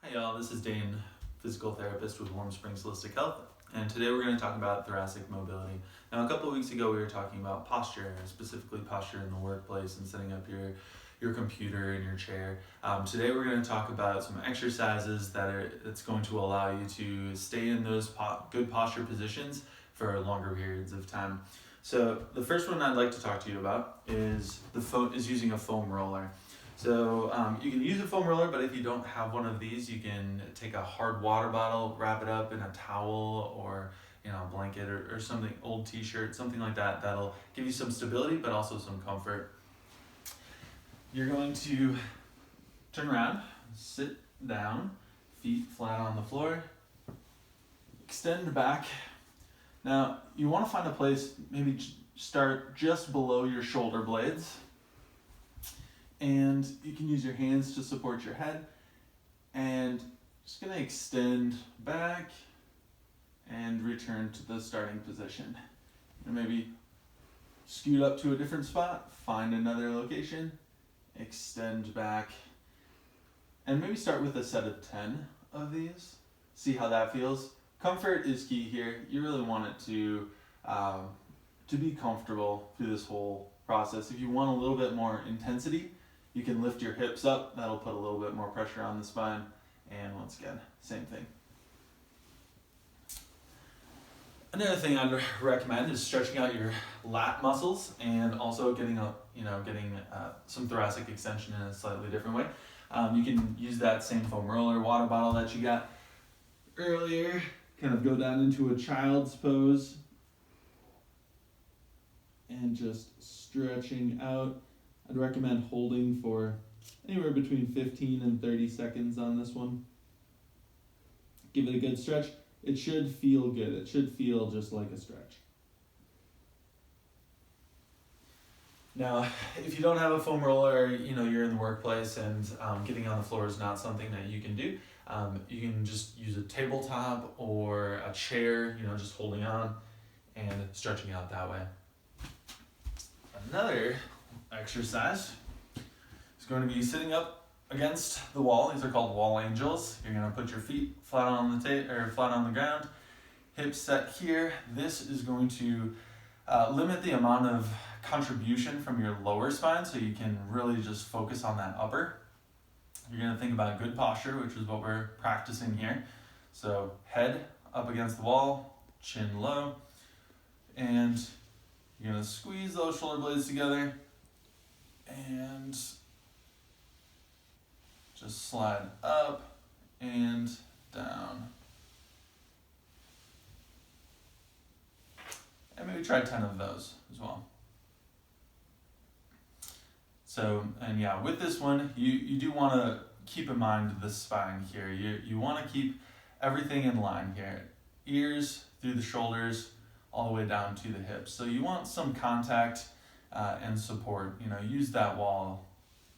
Hi y'all, this is Dane, physical therapist with Warm Springs Holistic Health, and today we're going to talk about thoracic mobility. Now a couple of weeks ago we were talking about posture, specifically posture in the workplace and setting up your computer and your chair. Today we're going to talk about some exercises that's going to allow you to stay in those good posture positions for longer periods of time. So the first one I'd like to talk to you about is using a foam roller. So you can use a foam roller, but if you don't have one of these, you can take a hard water bottle, wrap it up in a towel or a blanket or something, old t-shirt, something like that. That'll give you some stability, but also some comfort. You're going to turn around, sit down, feet flat on the floor, extend back. Now you want to find a place, maybe start just below your shoulder blades. And you can use your hands to support your head, and just gonna extend back and return to the starting position. And maybe scoot up to a different spot, find another location, extend back, and maybe start with a set of 10 of these. See how that feels. Comfort is key here. You really want it to be comfortable through this whole process. If you want a little bit more intensity, you can lift your hips up. That'll put a little bit more pressure on the spine. And once again, same thing. Another thing I'd recommend is stretching out your lat muscles and also getting some thoracic extension in a slightly different way. You can use that same foam roller water bottle that you got earlier. Kind of go down into a child's pose and just stretching out. I'd recommend holding for anywhere between 15 and 30 seconds on this one. Give it a good stretch. It should feel good. It should feel just like a stretch. Now, if you don't have a foam roller, you're in the workplace and getting on the floor is not something that you can do. You can just use a tabletop or a chair, just holding on and stretching out that way. Another exercise is going to be sitting up against the wall. These are called wall angels. You're going to put your feet flat on the ground, hips set here. This is going to limit the amount of contribution from your lower spine, so you can really just focus on that upper. You're going to think about good posture, which is what we're practicing here. So head up against the wall, chin low, and you're going to squeeze those shoulder blades together and just slide up and down. And maybe try 10 of those as well. So, and yeah, with this one, you do want to keep in mind the spine here. You want to keep everything in line here. Ears through the shoulders, all the way down to the hips. So you want some contact and support. Use that wall.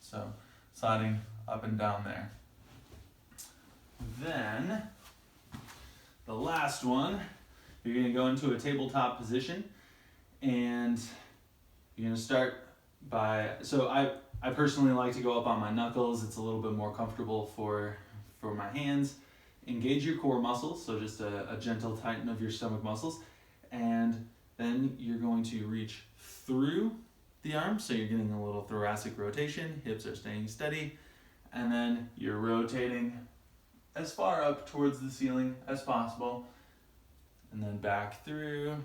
So sliding up and down there. Then the last one, you're going to go into a tabletop position, and you're going to start by, so I personally like to go up on my knuckles. It's a little bit more comfortable for my hands. Engage your core muscles, so just a gentle tighten of your stomach muscles, and then you're going to reach through the arms, so you're getting a little thoracic rotation, hips are staying steady, and then you're rotating as far up towards the ceiling as possible, and then back through,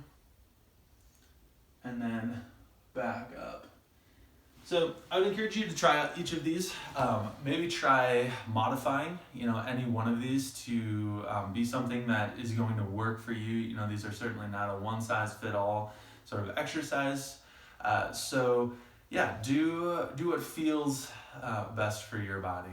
and then back up. So I would encourage you to try out each of these. Maybe try modifying, any one of these to be something that is going to work for you. These are certainly not a one-size-fit-all sort of exercise. So yeah, do what feels best for your body.